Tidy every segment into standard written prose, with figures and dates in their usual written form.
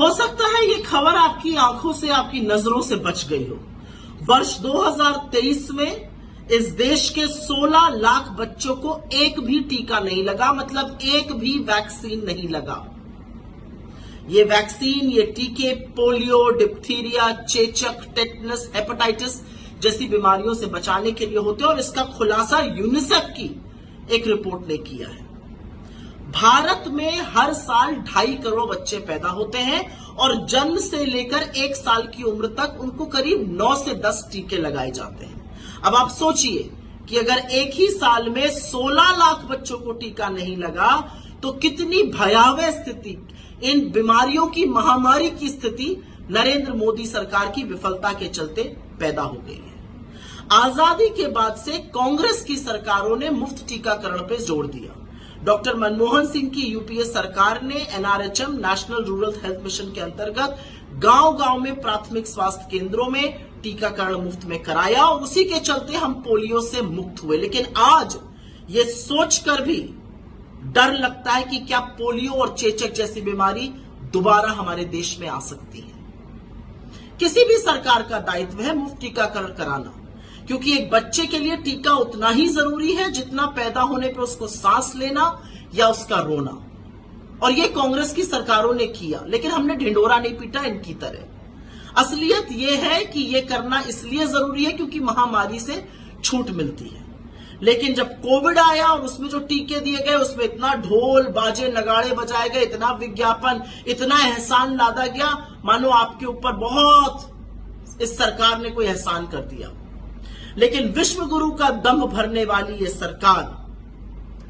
हो सकता है ये खबर आपकी आंखों से, आपकी नजरों से बच गई हो। वर्ष 2023 में इस देश के 16 लाख बच्चों को एक भी टीका नहीं लगा, मतलब एक भी वैक्सीन नहीं लगा। ये वैक्सीन, ये टीके पोलियो, डिप्थीरिया, चेचक, टेटनस, हेपेटाइटिस जैसी बीमारियों से बचाने के लिए होते हैं और इसका खुलासा यूनिसेफ की एक रिपोर्ट ने किया है। भारत में हर साल 2.5 करोड़ बच्चे पैदा होते हैं और जन्म से लेकर 1 साल की उम्र तक उनको करीब 9 से 10 टीके लगाए जाते हैं। अब आप सोचिए कि अगर एक ही साल में 16 लाख बच्चों को टीका नहीं लगा तो कितनी भयावह स्थिति, इन बीमारियों की महामारी की स्थिति नरेंद्र मोदी सरकार की विफलता के चलते पैदा हो गई है। आजादी के बाद से कांग्रेस की सरकारों ने मुफ्त टीकाकरण पर जोर दिया। डॉक्टर मनमोहन सिंह की यूपीए सरकार ने NRHM, national rural health mission के अंतर्गत गांव-गांव में प्राथमिक स्वास्थ्य केंद्रों में टीकाकरण मुफ्त में कराया और उसी के चलते हम पोलियो से मुक्त हुए। लेकिन आज ये सोचकर भी डर लगता है कि क्या पोलियो और चेचक जैसी बीमारी दोबारा हमारे देश में आ सकती है। किसी भी सरकार का दायित्व है मुफ्त टीकाकरण कराना, क्योंकि एक बच्चे के लिए टीका उतना ही जरूरी है जितना पैदा होने पर उसको सांस लेना या उसका रोना। और ये कांग्रेस की सरकारों ने किया, लेकिन हमने ढिंडोरा नहीं पीटा इनकी तरह। असलियत ये है कि ये करना इसलिए जरूरी है क्योंकि महामारी से छूट मिलती है। लेकिन जब कोविड आया और उसमें जो टीके दिए गए उसमें इतना ढोल बाजे नगाड़े बजाए गए, इतना विज्ञापन, इतना एहसान लादा गया, मानो आपके ऊपर बहुत इस सरकार ने कोई एहसान कर दिया। लेकिन विश्व गुरु का दम भरने वाली ये सरकार,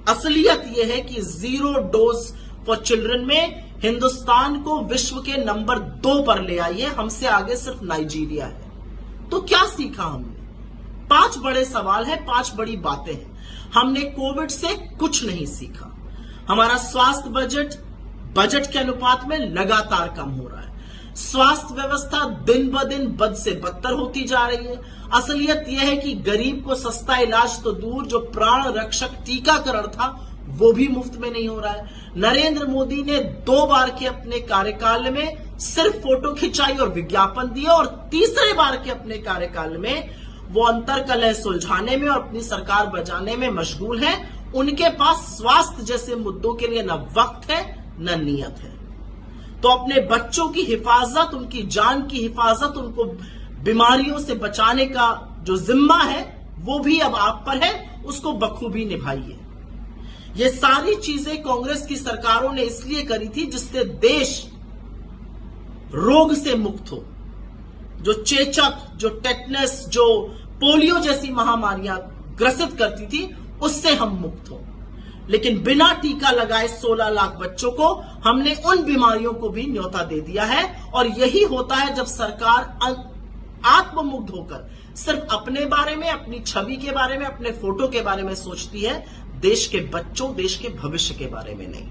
असलियत यह है कि 0 डोज फॉर चिल्ड्रन में हिंदुस्तान को विश्व के नंबर 2 पर ले आई है। हमसे आगे सिर्फ नाइजीरिया है। तो क्या सीखा हमने? 5 बड़े सवाल हैं, 5 बड़ी बातें हैं। हमने कोविड से कुछ नहीं सीखा। हमारा स्वास्थ्य बजट के अनुपात में लगातार कम हो रहा है। स्वास्थ्य व्यवस्था दिन ब दिन बद से बदतर होती जा रही है। असलियत यह है कि गरीब को सस्ता इलाज तो दूर, जो प्राण रक्षक टीकाकरण था वो भी मुफ्त में नहीं हो रहा है। नरेंद्र मोदी ने 2 बार के अपने कार्यकाल में सिर्फ फोटो खिंचाई और विज्ञापन दिया और तीसरे बार के अपने कार्यकाल में वो अंतरकलह सुलझाने में और अपनी सरकार बचाने में मशगूल है। उनके पास स्वास्थ्य जैसे मुद्दों के लिए न वक्त है न नियत है। तो अपने बच्चों की हिफाजत, उनकी जान की हिफाजत, उनको बीमारियों से बचाने का जो जिम्मा है वो भी अब आप पर है, उसको बखूबी निभाइए। ये सारी चीजें कांग्रेस की सरकारों ने इसलिए करी थी जिससे देश रोग से मुक्त हो। जो चेचक, जो टेटनस, जो पोलियो जैसी महामारियां ग्रसित करती थी उससे हम मुक्त हो। लेकिन बिना टीका लगाए 16 लाख बच्चों को हमने उन बीमारियों को भी न्योता दे दिया है। और यही होता है जब सरकार आत्ममुग्ध होकर सिर्फ अपने बारे में, अपनी छवि के बारे में, अपने फोटो के बारे में सोचती है, देश के बच्चों, देश के भविष्य के बारे में नहीं।